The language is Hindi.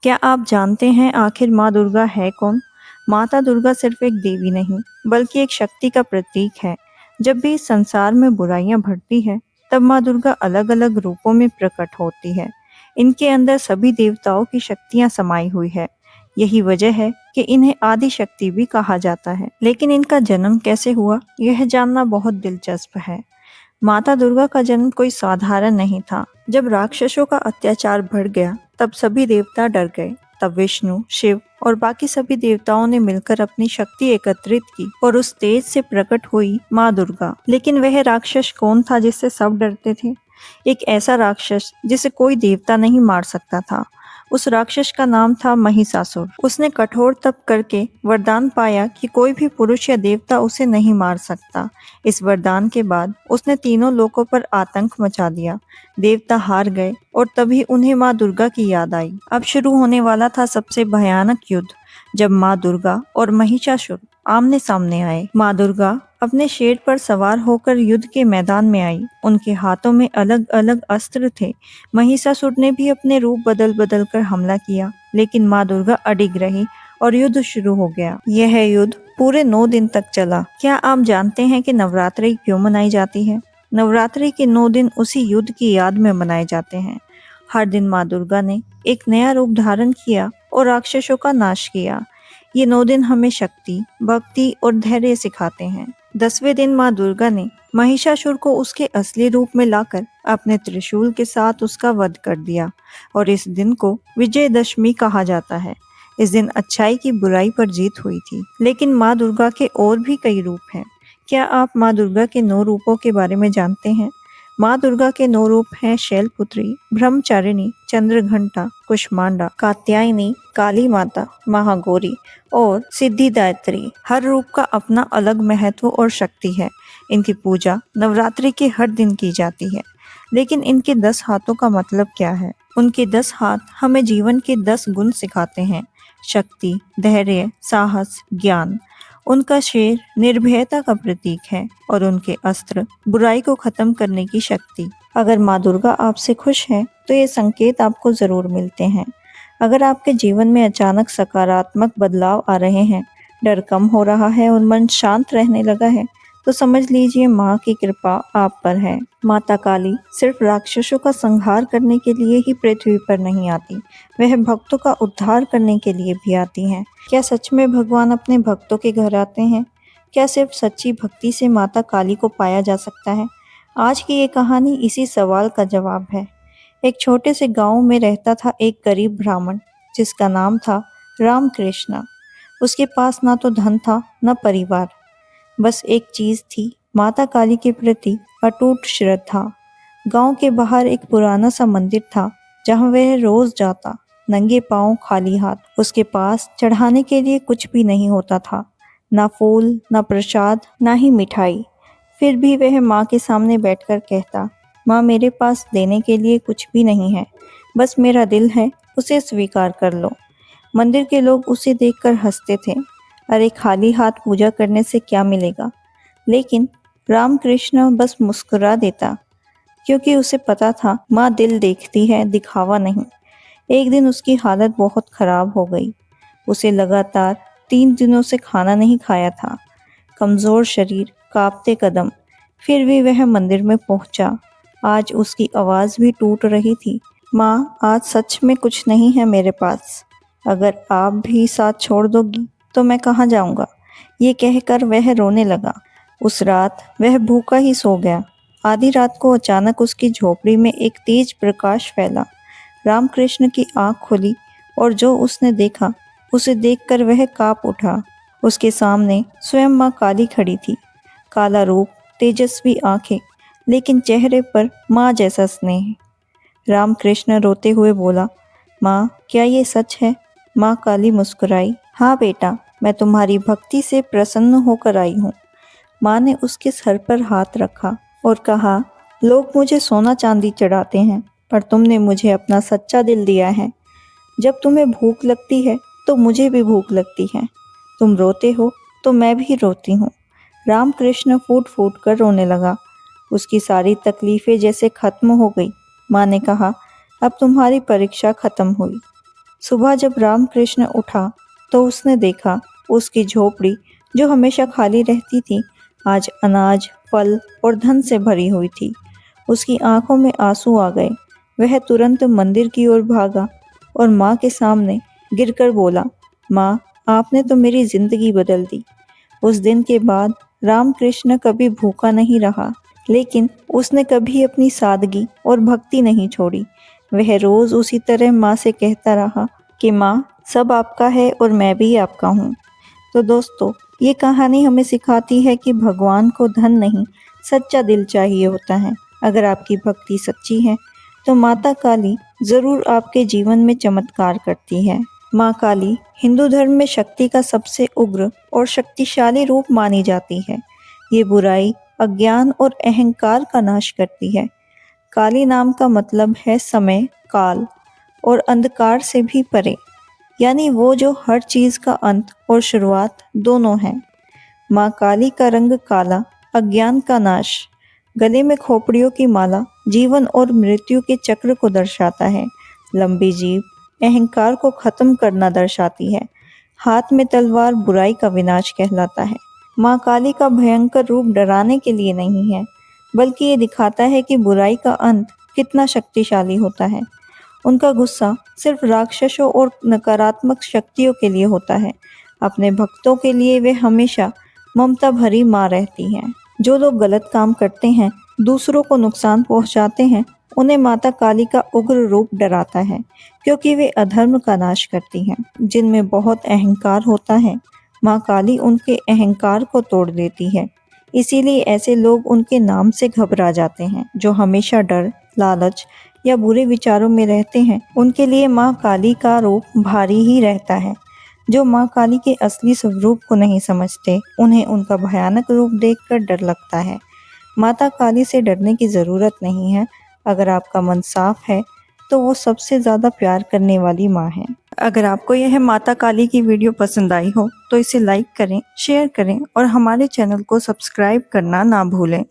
क्या आप जानते हैं आखिर माँ दुर्गा है कौन? माता दुर्गा सिर्फ एक देवी नहीं, बल्कि एक शक्ति का प्रतीक है। जब भी इस संसार में बुराइयां बढ़ती है, तब माँ दुर्गा अलग-अलग रूपों में प्रकट होती है। इनके अंदर सभी देवताओं की शक्तियां समाई हुई है। यही वजह है कि इन्हें आदि शक्ति भी कहा जाता है। लेकिन इनका जन्म कैसे हुआ, यह जानना बहुत दिलचस्प है। माता दुर्गा का जन्म कोई साधारण नहीं था। जब राक्षसों का अत्याचार बढ़ गया, तब सभी देवता डर गए। तब विष्णु, शिव और बाकी सभी देवताओं ने मिलकर अपनी शक्ति एकत्रित की और उस तेज से प्रकट हुई माँ दुर्गा। लेकिन वह राक्षस कौन था जिससे सब डरते थे? एक ऐसा राक्षस जिसे कोई देवता नहीं मार सकता था। उस राक्षस का नाम था महिषासुर। उसने कठोर तप करके वरदान पाया कि कोई भी पुरुष या देवता उसे नहीं मार सकता। इस वरदान के बाद उसने तीनों लोकों पर आतंक मचा दिया। देवता हार गए और तभी उन्हें माँ दुर्गा की याद आई। अब शुरू होने वाला था सबसे भयानक युद्ध, जब माँ दुर्गा और महिषासुर आमने सामने आए। माँ दुर्गा अपने शेर पर सवार होकर युद्ध के मैदान में आई। उनके हाथों में अलग अलग अस्त्र थे। महिषासुर ने भी अपने रूप बदल बदल कर हमला किया, लेकिन माँ दुर्गा अडिग रही और युद्ध शुरू हो गया। यह युद्ध पूरे 9 दिन तक चला। क्या आप जानते हैं कि नवरात्रि क्यों मनाई जाती है? नवरात्रि के 9 दिन उसी युद्ध की याद में मनाए जाते हैं। हर दिन माँ दुर्गा ने एक नया रूप धारण किया और राक्षसों का नाश किया। ये 9 दिन हमें शक्ति, भक्ति और धैर्य सिखाते हैं। 10वें दिन माँ दुर्गा ने महिषासुर को उसके असली रूप में लाकर अपने त्रिशूल के साथ उसका वध कर दिया और इस दिन को विजयदशमी कहा जाता है। इस दिन अच्छाई की बुराई पर जीत हुई थी। लेकिन माँ दुर्गा के और भी कई रूप हैं। क्या आप माँ दुर्गा के 9 रूपों के बारे में जानते हैं? माँ दुर्गा के 9 रूप हैं शैलपुत्री, ब्रह्मचारिणी, चंद्रघंटा, कुष्मांडा, कात्यायनी, काली माता, महागौरी और सिद्धिदात्री। हर रूप का अपना अलग महत्व और शक्ति है। इनकी पूजा नवरात्रि के हर दिन की जाती है। लेकिन इनके 10 हाथों का मतलब क्या है? उनके 10 हाथ हमें जीवन के 10 गुण सिखाते हैं: शक्ति, धैर्य, साहस, ज्ञान। उनका शेर निर्भयता का प्रतीक है और उनके अस्त्र बुराई को खत्म करने की शक्ति। अगर माँ दुर्गा आपसे खुश है, तो ये संकेत आपको जरूर मिलते हैं। अगर आपके जीवन में अचानक सकारात्मक बदलाव आ रहे हैं, डर कम हो रहा है और मन शांत रहने लगा है, तो समझ लीजिए माँ की कृपा आप पर है। माता काली सिर्फ राक्षसों का संहार करने के लिए ही पृथ्वी पर नहीं आती, वह भक्तों का उद्धार करने के लिए भी आती हैं। क्या सच में भगवान अपने भक्तों के घर आते हैं? क्या सिर्फ सच्ची भक्ति से माता काली को पाया जा सकता है? आज की ये कहानी इसी सवाल का जवाब है। एक छोटे से गांव में रहता था एक गरीब ब्राह्मण, जिसका नाम था रामकृष्ण। उसके पास ना तो धन था, न परिवार, बस एक चीज थी, माता काली के प्रति अटूट श्रद्धा। गांव के बाहर एक पुराना सा मंदिर था, जहां वह रोज जाता, नंगे पांव, खाली हाथ। उसके पास चढ़ाने के लिए कुछ भी नहीं होता था, ना फूल, ना प्रसाद, ना ही मिठाई। फिर भी वह माँ के सामने बैठकर कहता, माँ, मेरे पास देने के लिए कुछ भी नहीं है, बस मेरा दिल है, उसे स्वीकार कर लो। मंदिर के लोग उसे देखकर हंसते थे, अरे खाली हाथ पूजा करने से क्या मिलेगा। लेकिन रामकृष्ण बस मुस्कुरा देता, क्योंकि उसे पता था माँ दिल देखती है, दिखावा नहीं। एक दिन उसकी हालत बहुत खराब हो गई। उसे लगातार 3 दिनों से खाना नहीं खाया था, कमजोर शरीर, कांपते कदम। फिर भी वह मंदिर में पहुंचा। आज उसकी आवाज भी टूट रही थी, माँ, आज सच में कुछ नहीं है मेरे पास। अगर आप भी साथ छोड़ दोगी तो मैं कहाँ जाऊंगा। ये कहकर वह रोने लगा। उस रात वह भूखा ही सो गया। आधी रात को अचानक उसकी झोपड़ी में एक तेज प्रकाश फैला। रामकृष्ण की आंख खुली और जो उसने देखा, उसे देखकर वह कांप उठा। उसके सामने स्वयं माँ काली खड़ी थी। काला रूप, तेजस्वी आंखें, लेकिन चेहरे पर माँ जैसा स्नेह। रामकृष्ण रोते हुए बोला, माँ, क्या ये सच है? माँ काली मुस्कुराई, हाँ बेटा, मैं तुम्हारी भक्ति से प्रसन्न होकर आई हूँ। माँ ने उसके सर पर हाथ रखा और कहा, लोग मुझे सोना चांदी चढ़ाते हैं, पर तुमने मुझे अपना सच्चा दिल दिया है। जब तुम्हें भूख लगती है तो मुझे भी भूख लगती है। तुम रोते हो तो मैं भी रोती हूँ। रामकृष्ण फूट फूट कर रोने लगा। उसकी सारी तकलीफें जैसे खत्म हो गई। माँ ने कहा, अब तुम्हारी परीक्षा खत्म हुई। सुबह जब रामकृष्ण उठा तो उसने देखा उसकी झोपड़ी जो हमेशा खाली रहती थी आज अनाज, फल और धन से भरी हुई थी। उसकी आंखों में आंसू आ गए। वह तुरंत मंदिर की ओर भागा और माँ के सामने गिरकर बोला, माँ, आपने तो मेरी जिंदगी बदल दी। उस दिन के बाद रामकृष्ण कभी भूखा नहीं रहा, लेकिन उसने कभी अपनी सादगी और भक्ति नहीं छोड़ी। वह रोज उसी तरह माँ से कहता रहा कि माँ, सब आपका है और मैं भी आपका हूँ। तो दोस्तों, ये कहानी हमें सिखाती है कि भगवान को धन नहीं, सच्चा दिल चाहिए होता है। अगर आपकी भक्ति सच्ची है तो माता काली जरूर आपके जीवन में चमत्कार करती है। माँ काली हिंदू धर्म में शक्ति का सबसे उग्र और शक्तिशाली रूप मानी जाती है। ये बुराई, अज्ञान और अहंकार का नाश करती है। काली नाम का मतलब है समय, काल और अंधकार से भी परे, यानी वो जो हर चीज का अंत और शुरुआत दोनों है। माँ काली का रंग काला, अज्ञान का नाश। गले में खोपड़ियों की माला जीवन और मृत्यु के चक्र को दर्शाता है। लंबी जीभ अहंकार को खत्म करना दर्शाती है। हाथ में तलवार बुराई का विनाश कहलाता है। माँ काली का भयंकर रूप डराने के लिए नहीं है, बल्कि ये दिखाता है कि बुराई का अंत कितना शक्तिशाली होता है। उनका गुस्सा सिर्फ राक्षसों और नकारात्मक शक्तियों के लिए होता है। अपने भक्तों के लिए वे हमेशा ममता भरी माँ रहती हैं। जो लोग गलत काम करते हैं, दूसरों को नुकसान पहुंचाते हैं, उन्हें माता काली का उग्र रूप डराता है, क्योंकि वे अधर्म का नाश करती हैं। जिनमें बहुत अहंकार होता है, माँ काली उनके अहंकार को तोड़ देती है। इसीलिए ऐसे लोग उनके नाम से घबरा जाते हैं। जो हमेशा डर, लालच या बुरे विचारों में रहते हैं, उनके लिए माँ काली का रूप भारी ही रहता है। जो माँ काली के असली स्वरूप को नहीं समझते, उन्हें उनका भयानक रूप देखकर डर लगता है। माता काली से डरने की ज़रूरत नहीं है। अगर आपका मन साफ है तो वो सबसे ज़्यादा प्यार करने वाली माँ है। अगर आपको यह माता काली की वीडियो पसंद आई हो तो इसे लाइक करें, शेयर करें और हमारे चैनल को सब्सक्राइब करना ना भूलें।